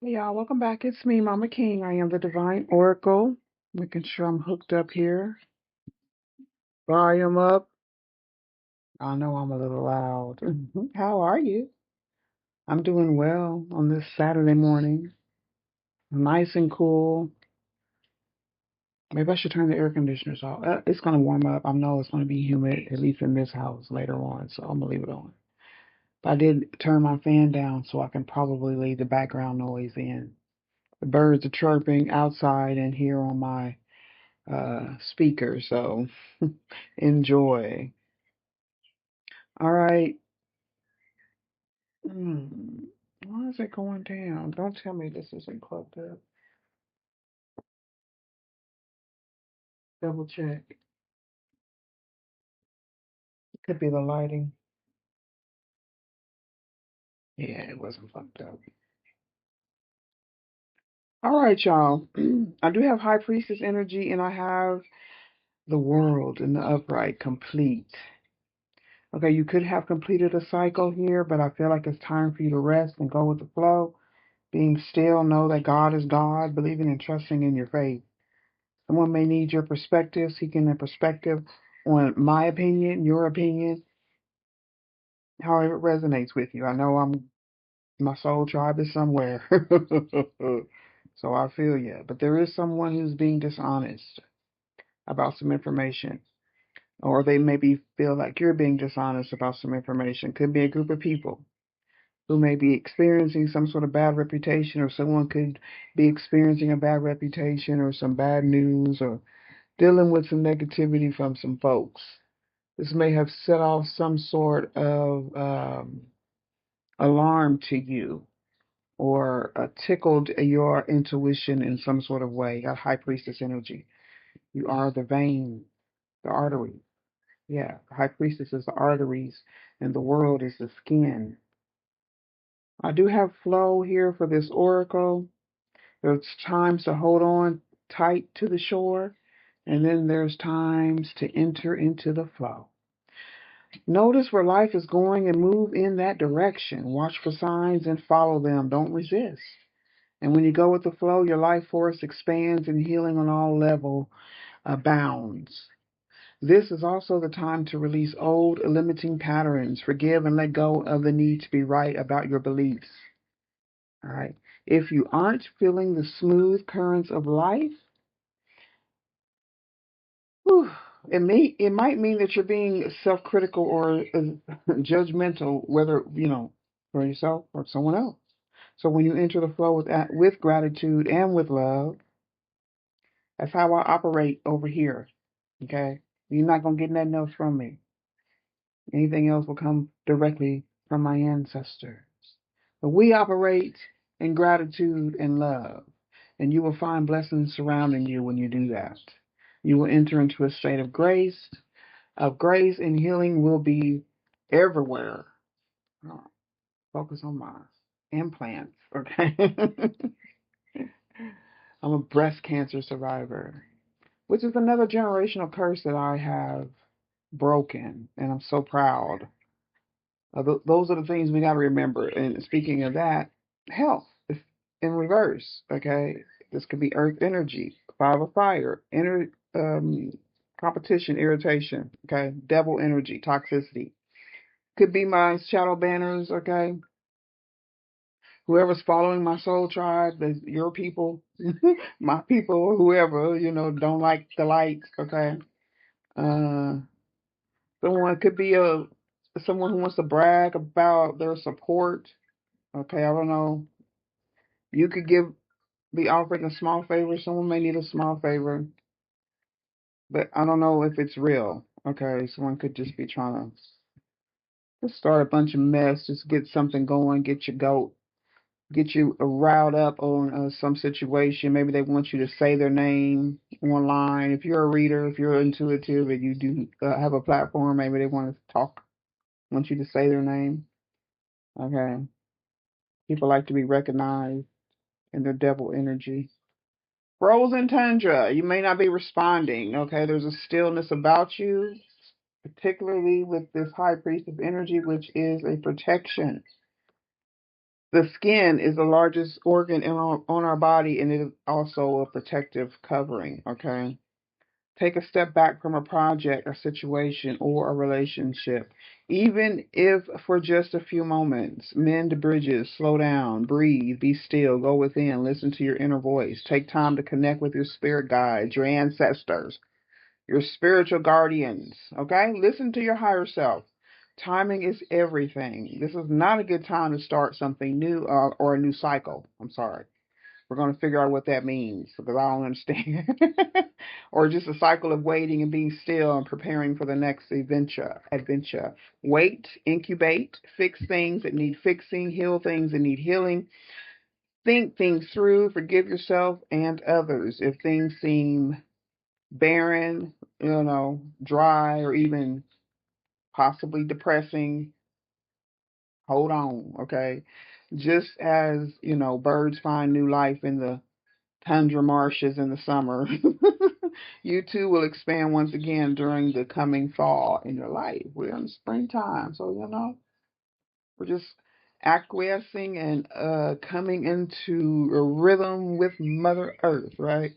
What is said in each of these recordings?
Hey y'all, welcome back. It's me, Mama King. I am the Divine Oracle. Making sure I'm hooked up here. Volume up. I know I'm a little loud. How are you? I'm doing well on this Saturday morning. Nice and cool. Maybe I should turn the air conditioners off. It's going to warm up. I know it's going to be humid, at least in this house later on, so I'm going to leave it on. But I did turn my fan down so I can probably leave the background noise in. The birds are chirping outside and here on my speaker, so enjoy. All right. Why is it going down? Don't tell me this isn't plugged up. Double check. Could be the lighting. Yeah, it wasn't plugged up. All right, y'all. I do have High Priestess energy and I have the world in the upright complete. Okay, you could have completed a cycle here, but I feel like it's time for you to rest and go with the flow. Being still, know that God is God, believing and trusting in your faith. Someone may need your perspective, seeking a perspective on my opinion, your opinion, however it resonates with you. I know my soul tribe is somewhere. So I feel you. But there is someone who's being dishonest about some information. Or they maybe feel like you're being dishonest about some information. Could be a group of people who may be experiencing some sort of bad reputation, or someone could be experiencing a bad reputation or some bad news or dealing with some negativity from some folks. This may have set off some sort of alarm to you or tickled your intuition in some sort of way. Got High Priestess energy. You are the vein, the artery. Yeah, the High Priestess is the arteries, and the world is the skin. I do have flow here for this oracle. There's times to hold on tight to the shore, and then there's times to enter into the flow. Notice where life is going and move in that direction. Watch for signs and follow them. Don't resist. And when you go with the flow, your life force expands and healing on all level abounds. This is also the time to release old limiting patterns, forgive and let go of the need to be right about your beliefs. All right. If you aren't feeling the smooth currents of life, whew, it might mean that you're being self-critical or judgmental, whether for yourself or someone else. So when you enter the flow with gratitude and with love, that's how I operate over here. Okay, you're not gonna get nothing else from me. Anything else will come directly from my ancestors. But we operate in gratitude and love, and you will find blessings surrounding you when you do that. You will enter into a state of grace. And healing will be everywhere. Oh, focus on my implants, okay? I'm a breast cancer survivor, which is another generational curse that I have broken, and I'm so proud. Those are the things we got to remember. And speaking of that, health is in reverse, okay? This could be earth energy, five of fire, um, competition, irritation, okay? Devil energy, toxicity. Could be my shadow banners, okay? Whoever's following my soul tribe, your people, my people, whoever, don't like the lights, okay? Uh, someone could be someone who wants to brag about their support, okay? I don't know. You could be offering a small favor. Someone may need a small favor, but I don't know if it's real, okay? Someone could just be trying to just start a bunch of mess, just get something going, get you riled up on some situation. Maybe they want you to say their name online. If you're a reader, if you're intuitive, and you do have a platform, maybe they want you to say their name. Okay. People like to be recognized in their devil energy. Frozen tundra. You may not be responding. Okay. There's a stillness about you, particularly with this high priest of energy, which is a protection. The skin is the largest organ on our body, and it is also a protective covering, okay? Take a step back from a project, a situation, or a relationship. Even if for just a few moments, mend bridges, slow down, breathe, be still, go within, listen to your inner voice. Take time to connect with your spirit guides, your ancestors, your spiritual guardians, okay? Listen to your higher self. Timing is everything. This is not a good time to start something new or a new cycle. I'm sorry. We're going to figure out what that means because I don't understand. Or just a cycle of waiting and being still and preparing for the next adventure. Wait, incubate, fix things that need fixing, heal things that need healing. Think things through, forgive yourself and others. If things seem barren, dry, or even possibly depressing, hold on, okay? Just as, birds find new life in the tundra marshes in the summer, you too will expand once again during the coming fall in your life. We're in springtime, so we're just acquiescing and coming into a rhythm with Mother Earth, right?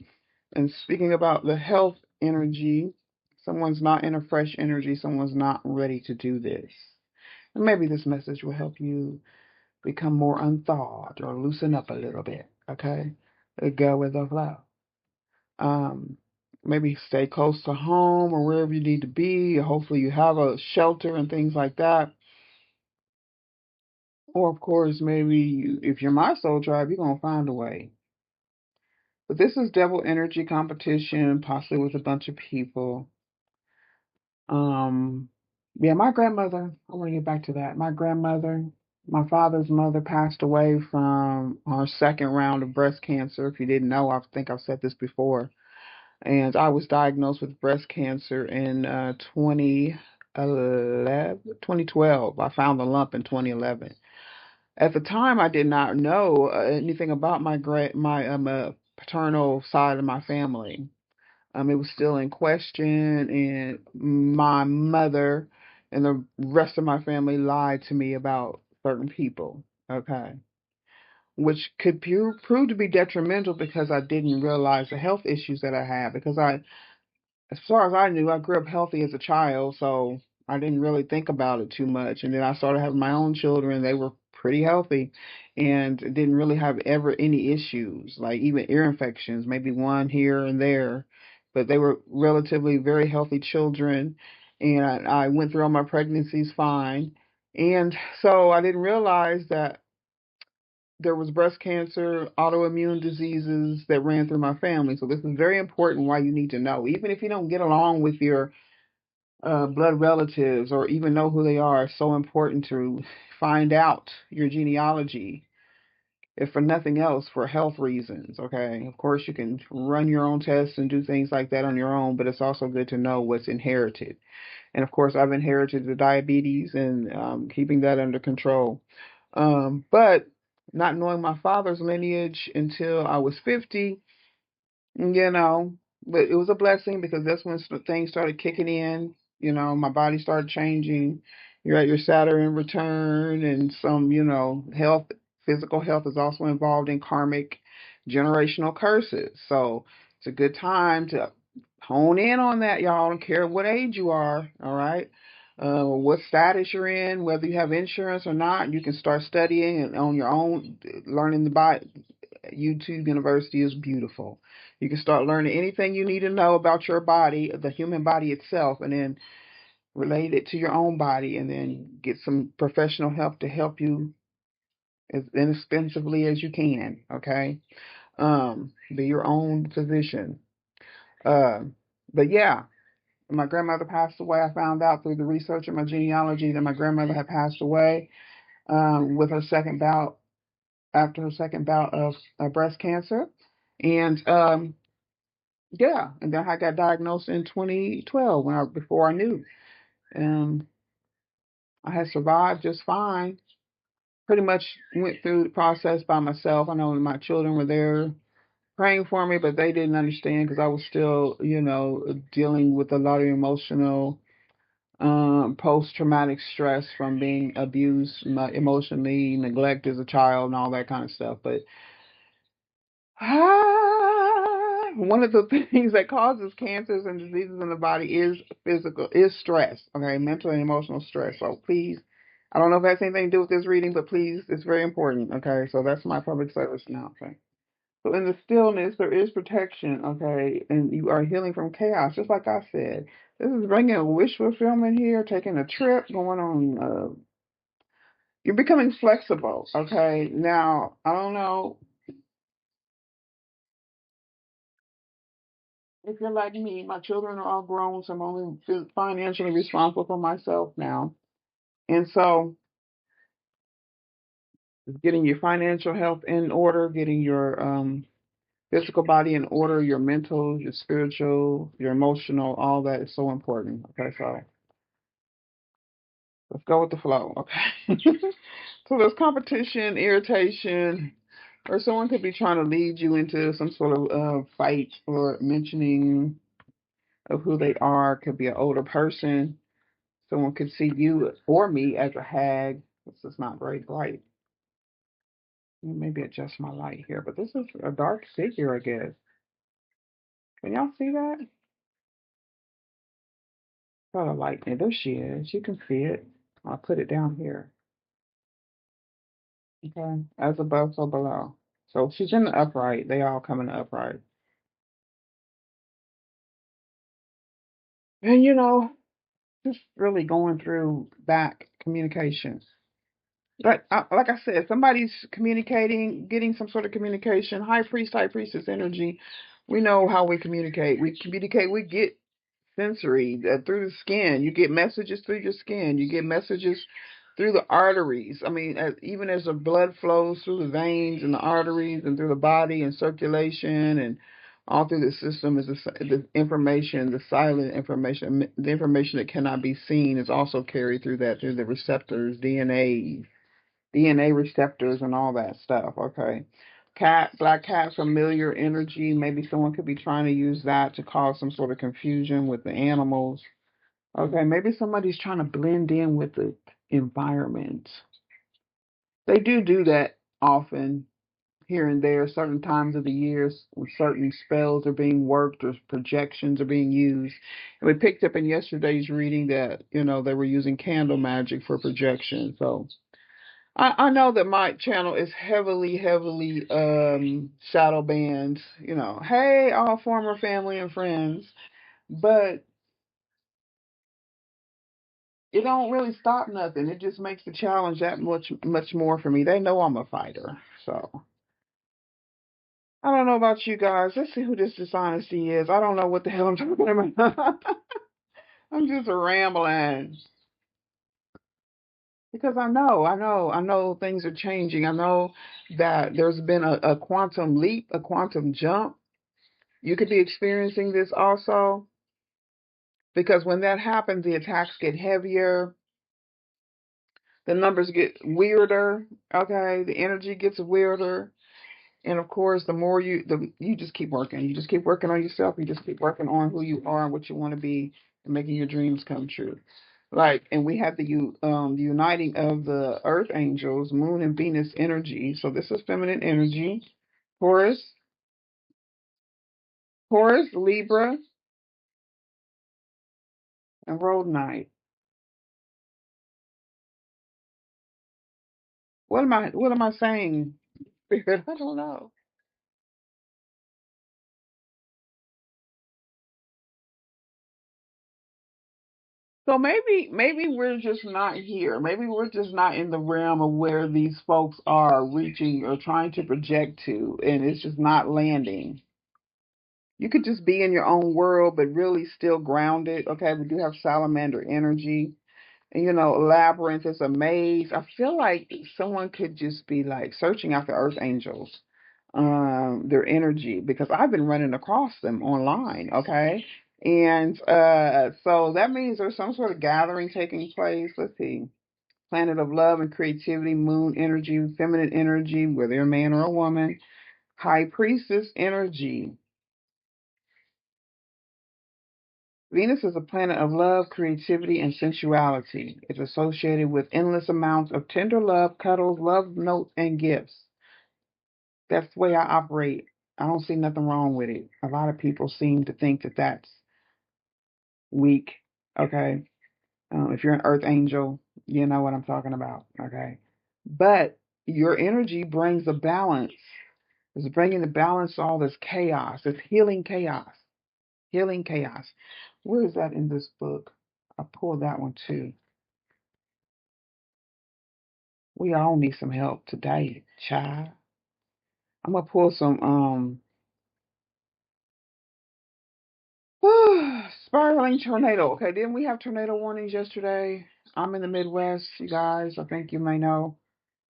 And speaking about the health energy, someone's not in a fresh energy, someone's not ready to do this. And maybe this message will help you become more unthawed or loosen up a little bit, okay? Go with the flow. Um, Maybe stay close to home or wherever you need to be. Hopefully, you have a shelter and things like that. Or, of course, maybe if you're my soul tribe, you're going to find a way. But this is devil energy competition, possibly with a bunch of people. Um, yeah, my grandmother, I want to get back to that. My grandmother, my father's mother passed away from her second round of breast cancer. If you didn't know, I think I've said this before. And I was diagnosed with breast cancer in 2012. I found the lump in 2011. At the time, I did not know anything about my paternal side of my family. It was still in question, and my mother and the rest of my family lied to me about certain people. Okay, which could prove to be detrimental because I didn't realize the health issues that I had because as far as I knew, I grew up healthy as a child, so I didn't really think about it too much. And then I started having my own children. They were pretty healthy and didn't really have ever any issues, like even ear infections, maybe one here and there. But they were relatively very healthy children. And I went through all my pregnancies fine. And so I didn't realize that there was breast cancer, autoimmune diseases that ran through my family. So this is very important why you need to know. Even if you don't get along with your blood relatives or even know who they are, it's so important to find out your genealogy, if for nothing else, for health reasons, okay? Of course, you can run your own tests and do things like that on your own, but it's also good to know what's inherited. And of course, I've inherited the diabetes and keeping that under control. But not knowing my father's lineage until I was 50, you know, but it was a blessing because that's when things started kicking in. My body started changing. You're at your Saturn return, and some, physical health is also involved in karmic generational curses. So it's a good time to hone in on that, y'all. I don't care what age you are, all right? What status you're in, whether you have insurance or not, you can start studying and on your own, learning the body. YouTube University is beautiful. You can start learning anything you need to know about your body, the human body itself, and then relate it to your own body, and then get some professional help to help you as inexpensively as you can. Okay, be your own physician. Uh, but yeah, my grandmother passed away. I found out through the research of my genealogy that my grandmother had passed away with her second bout after her second bout of breast cancer. And yeah, and then I got diagnosed in 2012 before I knew. Um, I had survived just fine. Pretty much went through the process by myself. I know my children were there praying for me, but they didn't understand because I was still, dealing with a lot of emotional post-traumatic stress from being abused emotionally, neglected as a child, and all that kind of stuff. But one of the things that causes cancers and diseases in the body is stress. Okay, mental and emotional stress. So please, I don't know if it has anything to do with this reading, but please, it's very important. Okay, so that's my public service now. Okay. So in the stillness, there is protection, okay, and you are healing from chaos, just like I said. This is bringing a wish fulfillment here, taking a trip, going on. You're becoming flexible, okay. Now, I don't know if you're like me. My children are all grown, so I'm only financially responsible for myself now, and so getting your financial health in order, getting your physical body in order, your mental, your spiritual, your emotional, all that is so important. Okay, so let's go with the flow. Okay. So there's competition, irritation, or someone could be trying to lead you into some sort of fight or mentioning of who they are. Could be an older person. Someone could see you or me as a hag. This is not very bright. Maybe adjust my light here, but this is a dark figure, I guess. Can y'all see that? Got a light there. There she is. You can see it. I'll put it down here. Okay. As above, so below. So she's in the upright. They all come in the upright. And just really going through back communications. Like I said, somebody's communicating, getting some sort of communication. High priest, high priestess energy. We know how we communicate. We communicate. We get sensory through the skin. You get messages through your skin. You get messages through the arteries. I mean, even as the blood flows through the veins and the arteries and through the body and circulation and all through the system is the information, the silent information, the information that cannot be seen is also carried through the receptors, DNA receptors and all that stuff. Okay. Black cat, familiar energy. Maybe someone could be trying to use that to cause some sort of confusion with the animals. Okay. Maybe somebody's trying to blend in with the environment. They do that often here and there, certain times of the years when certain spells are being worked or projections are being used. And we picked up in yesterday's reading that, they were using candle magic for projection. So I know that my channel is heavily, heavily shadow banned. Hey, all former family and friends, but it don't really stop nothing. It just makes the challenge that much, much more for me. They know I'm a fighter, so I don't know about you guys. Let's see who this dishonesty is. I don't know what the hell I'm talking about. I'm just rambling because I know things are changing. I know that there's been a quantum leap, a quantum jump. You could be experiencing this also because when that happens, the attacks get heavier, the numbers get weirder, okay? The energy gets weirder. And of course, the more you just keep working. You just keep working on yourself. You just keep working on who you are and what you want to be and making your dreams come true. And we have the uniting of the earth angels, moon and Venus energy. So this is feminine energy. Taurus, Libra, and road night. What am I saying? Spirit, I don't know. So maybe we're just not here. Maybe we're just not in the realm of where these folks are reaching or trying to project to, and it's just not landing. You could just be in your own world, but really still grounded. Okay, we do have salamander energy. And labyrinth is a maze. I feel like someone could just be like searching out the earth angels, their energy, because I've been running across them online, okay? And so that means there's some sort of gathering taking place. Let's see. Planet of love and creativity, moon energy, feminine energy, whether you're a man or a woman, high priestess energy. Venus is a planet of love, creativity, and sensuality. It's associated with endless amounts of tender love, cuddles, love notes, and gifts. That's the way I operate. I don't see nothing wrong with it. A lot of people seem to think that that's weak. Okay. If you're an earth angel, you know what I'm talking about. Okay. But your energy brings a balance. It's bringing the balance to all this chaos. It's healing chaos. Healing chaos. Where is that in this book? I pulled that one too. We all need some help today, child. I'm gonna pull some spiraling tornado. Okay, didn't we have tornado warnings yesterday? I'm in the Midwest, you guys. I think you may know.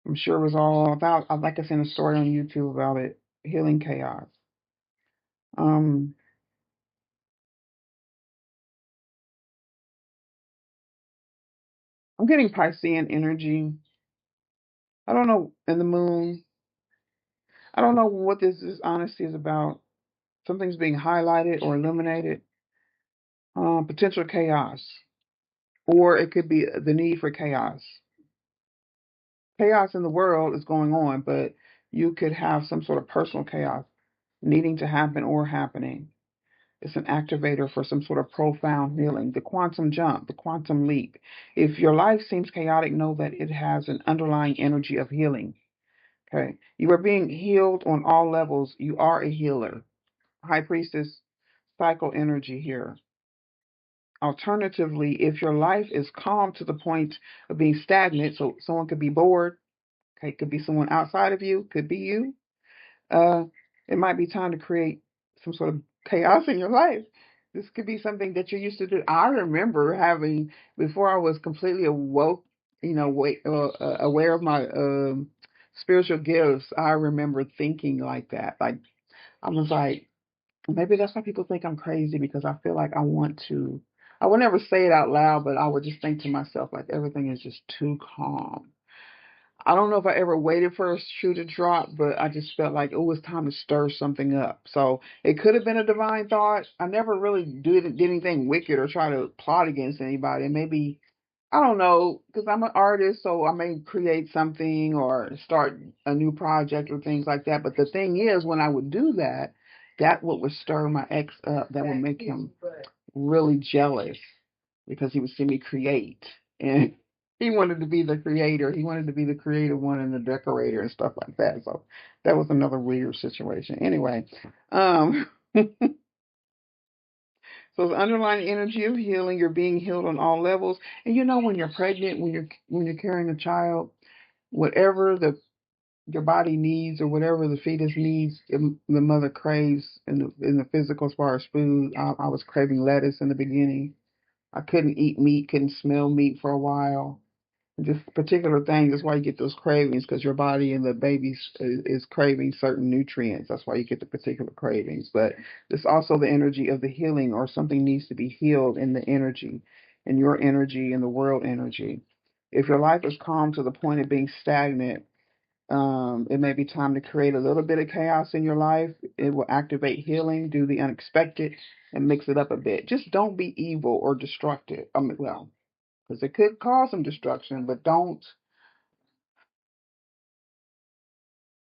I'm sure it was all about. I'd like to send a story on YouTube about it. Healing chaos. Um, I'm getting Piscean energy. I don't know in the moon. I don't know what this honesty is about. Something's being highlighted or illuminated. Potential chaos, or it could be the need for chaos. Chaos in the world is going on, but you could have some sort of personal chaos needing to happen or happening. It's an activator for some sort of profound healing. The quantum jump, the quantum leap. If your life seems chaotic, know that it has an underlying energy of healing. Okay. You are being healed on all levels. You are a healer. High Priestess, cycle energy here. Alternatively, if your life is calm to the point of being stagnant, so someone could be bored, okay, could be someone outside of you, could be you, uh, it might be time to create some sort of chaos in your life. This could be something that you're used to do. I remember having, before I was completely awoke, aware of my spiritual gifts, I remember thinking like that. Like, I was like, maybe that's why people think I'm crazy because I feel like I want to. I would never say it out loud, but I would just think to myself, like, everything is just too calm. I don't know if I ever waited for a shoe to drop, but I just felt like it was time to stir something up. So it could have been a divine thought. I never really did anything wicked or try to plot against anybody. Maybe, I don't know, because I'm an artist, so I may create something or start a new project or things like that. But the thing is, when I would do that, that would stir my ex up. That would make him really jealous because he would see me create. And he wanted to be the creator. He wanted to be the creative one and the decorator and stuff like that. So that was another weird situation. Anyway, so the underlying energy of healing, you're being healed on all levels. And you know when you're pregnant, when you're carrying a child, whatever your body needs or whatever the fetus needs, the mother craves in the physical as far as food. I was craving lettuce in the beginning. I couldn't eat meat, couldn't smell meat for a while. Just particular things. That's why you get those cravings because your body and the baby is craving certain nutrients. That's why you get the particular cravings. But it's also the energy of the healing, or something needs to be healed in the energy, in your energy, in the world energy. If your life is calm to the point of being stagnant, it may be time to create a little bit of chaos in your life. It will activate healing, do the unexpected, and mix it up a bit. Just don't be evil or destructive. Well, because it could cause some destruction, but don't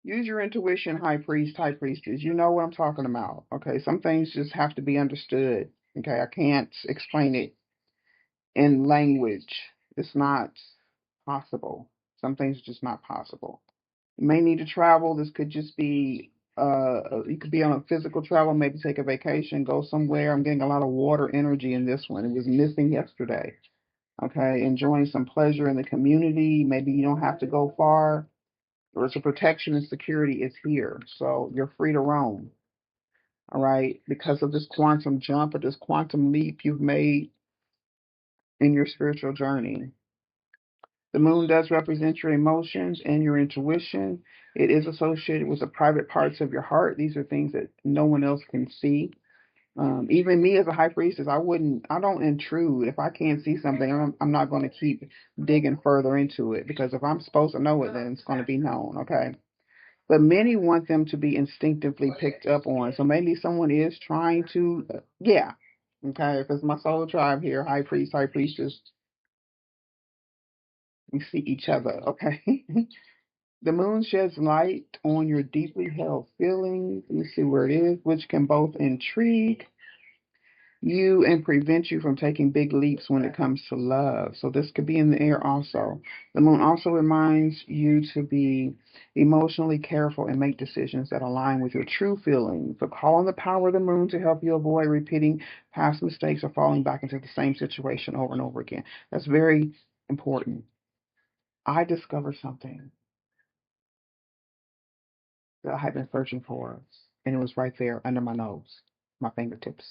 use your intuition, high priest, high priestess. You know what I'm talking about. Okay, some things just have to be understood. Okay, I can't explain it in language. It's not possible. Some things are just not possible. You may need to travel. This could just be you could be on a physical travel, maybe take a vacation, go somewhere. I'm getting a lot of water energy in this one. It was missing yesterday. Okay, enjoying some pleasure in the community. Maybe you don't have to go far. There's a protection and security is here. So you're free to roam. All right. Because of this quantum jump or this quantum leap you've made in your spiritual journey. The moon does represent your emotions and your intuition. It is associated with the private parts of your heart. These are things that no one else can see. Even me as a high priestess, I don't intrude. If I can't see something, I'm not going to keep digging further into it because if I'm supposed to know it, then it's going to be known. Okay. But many want them to be instinctively picked up on. So maybe someone is trying to, yeah, Okay, if it's my soul tribe here, high priest, high priestess, we see each other. Okay. The moon sheds light on your deeply held feelings. Let me see where it is, which can both intrigue you and prevent you from taking big leaps when it comes to love. So this could be in the air also. The moon also reminds you to be emotionally careful and make decisions that align with your true feelings. So call on the power of the moon to help you avoid repeating past mistakes or falling back into the same situation over and over again. That's very important. I discovered something that I had been searching for, and it was right there under my nose, my fingertips,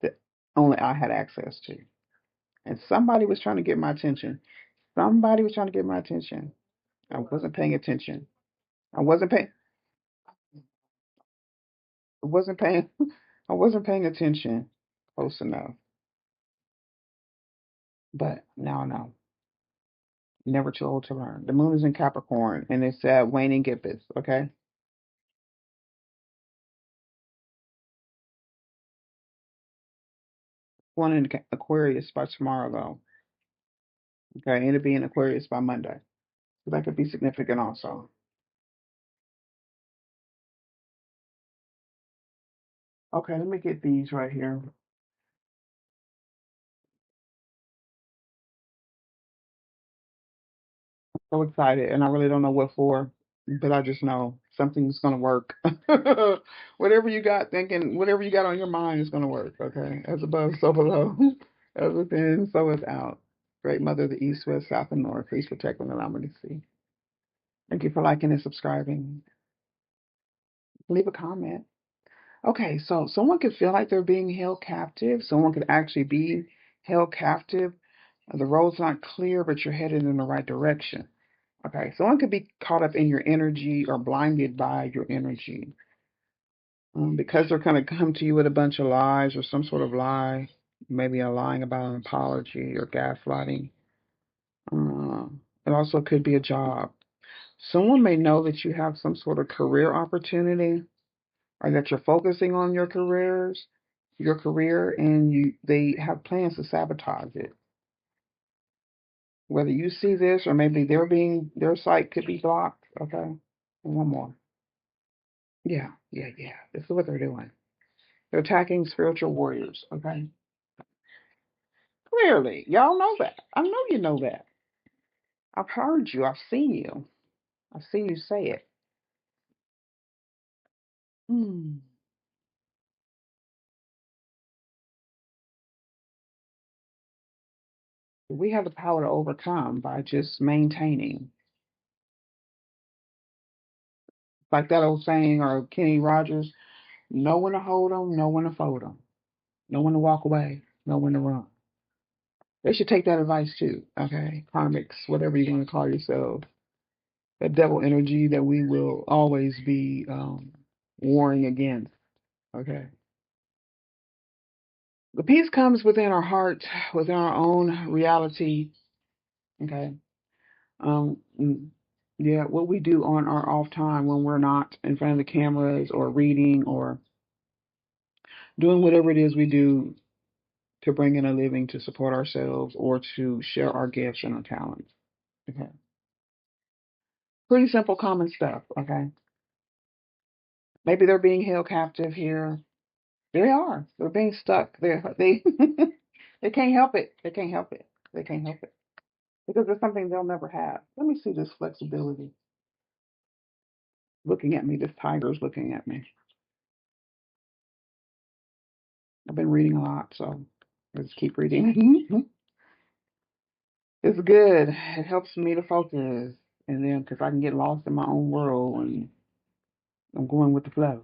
that only I had access to. And somebody was trying to get my attention. Somebody was trying to get my attention. I wasn't paying attention. I wasn't paying. I wasn't paying. I wasn't paying attention close enough. But now I know. Never too old to learn. The moon is in Capricorn, and it's waning gibbous. Okay, one in Aquarius by tomorrow though. Okay, and it'll be in Aquarius by Monday. So that could be significant also. Okay, let me get these right here. So excited, and I really don't know what for, but I just know something's gonna work. Whatever you got thinking, whatever you got on your mind is gonna work. Okay, as above, so below, as within, so without. Great Mother of the East, West, South, and North, please protect and allow me to see. Thank you for liking and subscribing. Leave a comment. Okay, so someone could feel like they're being held captive. Someone could actually be held captive. The road's not clear, but you're headed in the right direction. Okay, someone could be caught up in your energy or blinded by your energy because they're going to come to you with a bunch of lies or some sort of lie, maybe a lying about an apology or gaslighting. Uh, it also could be a job. Someone may know that you have some sort of career opportunity or that you're focusing on your career, and they have plans to sabotage it. Whether you see this or maybe their site could be blocked. Okay, and one more. Yeah, yeah, yeah. This is what they're doing. They're attacking spiritual warriors. Okay, clearly, y'all know that. I know you know that. I've heard you. I've seen you. I've seen you say it. Hmm. We have the power to overcome by just maintaining. Like that old saying, or Kenny Rogers, know when to hold them, know when to fold them, know when to walk away, know when to run. They should take that advice too. Okay, karmics, whatever you want to call yourself, that devil energy that we will always be warring against. Okay. The peace comes within our heart, within our own reality. Okay. Mm, yeah, what we do on our off time when we're not in front of the cameras or reading or doing whatever it is we do to bring in a living to support ourselves or to share our gifts and our talents. Okay. Pretty simple, common stuff. Okay. Maybe they're being held captive here. They are. They're being stuck. They they can't help it. They can't help it. They can't help it because it's something they'll never have. Let me see this flexibility. Looking at me, this tiger's looking at me. I've been reading a lot, so let's keep reading. It's good. It helps me to focus, and then because I can get lost in my own world and I'm going with the flow.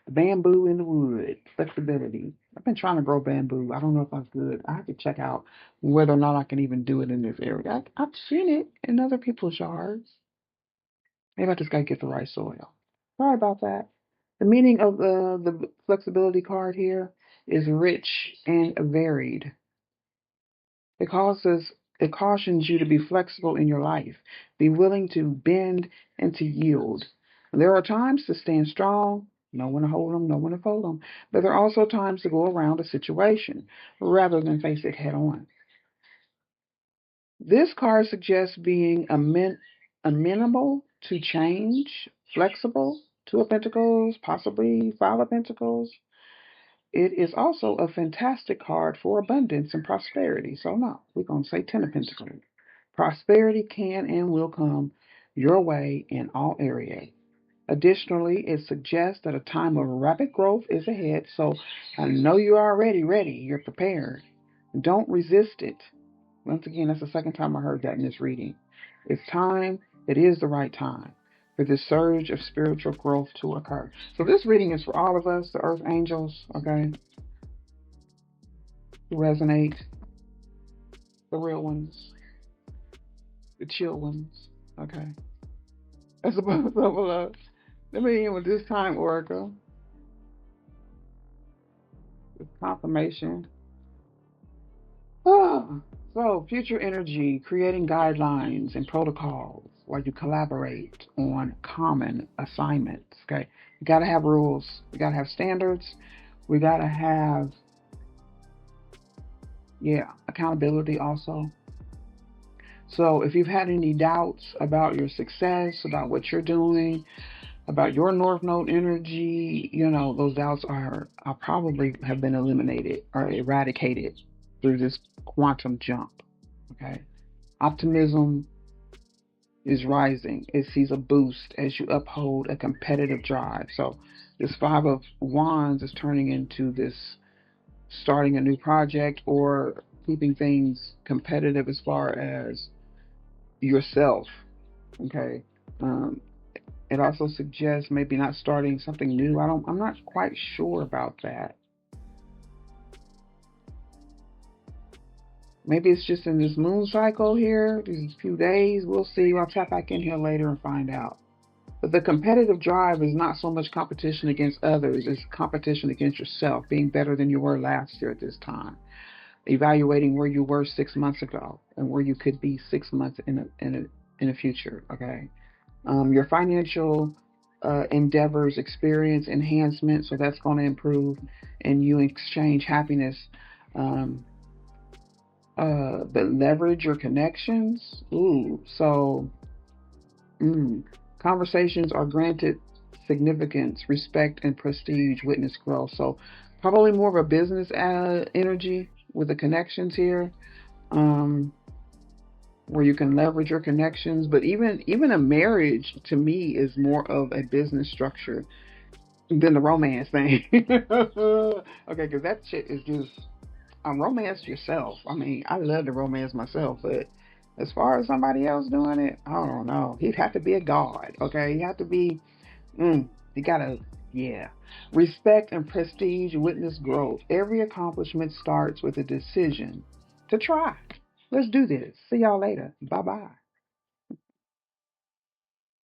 The bamboo in the wood, flexibility. I've been trying to grow bamboo. I don't know if I'm good. I have to check out whether or not I can even do it in this area. I've seen it in other people's yards. Maybe I just gotta get the right soil. Sorry about that. The meaning of the flexibility card here is rich and varied. It causes it cautions you to be flexible in your life. Be willing to bend and to yield. There are times to stand strong, Know when to hold them, know when to fold them. But there are also times to go around a situation rather than face it head on. This card suggests being amenable to change, flexible. Two of Pentacles, possibly Five of Pentacles. It is also a fantastic card for abundance and prosperity. So no, we're going to say Ten of Pentacles. Prosperity can and will come your way in all areas. Additionally, it suggests that a time of rapid growth is ahead. So I know you're already ready. You're prepared. Don't resist it. Once again, that's the second time I heard that in this reading. It's time. It is the right time for this surge of spiritual growth to occur. So this reading is for all of us, the Earth Angels, okay, who resonate, the real ones, the chill ones, okay. As opposed to let me end with this time oracle, this confirmation. So future energy, creating guidelines and protocols while you collaborate on common assignments. Okay, you got to have rules. We got to have standards. We got to have, accountability also. So if you've had any doubts about your success, about what you're doing, about your North Node energy, those doubts are probably have been eliminated or eradicated through this quantum jump. Okay. Optimism is rising. It sees a boost as you uphold a competitive drive. So this Five of Wands is turning into this starting a new project or keeping things competitive as far as yourself. Okay. It also suggests maybe not starting something new. I'm not quite sure about that. Maybe it's just in this moon cycle here, these few days. We'll see. I'll tap back in here later and find out. But the competitive drive is not so much competition against others. It's competition against yourself, being better than you were last year at this time. Evaluating where you were 6 months ago and where you could be 6 months in the future. Okay. Your financial endeavors experience enhancement, so that's going to improve, and you exchange happiness. But leverage your connections. Conversations are granted significance, respect, and prestige. Witness growth. So probably more of a business energy with the connections here, where you can leverage your connections. But even a marriage to me is more of a business structure than the romance thing. Okay, because that shit is just romance yourself. I mean, I love to romance myself, but as far as somebody else doing it, I don't know. He'd have to be a god, okay? He have to be, you gotta, respect and prestige, witness growth. Every accomplishment starts with a decision to try. Let's do this. See y'all later. Bye-bye.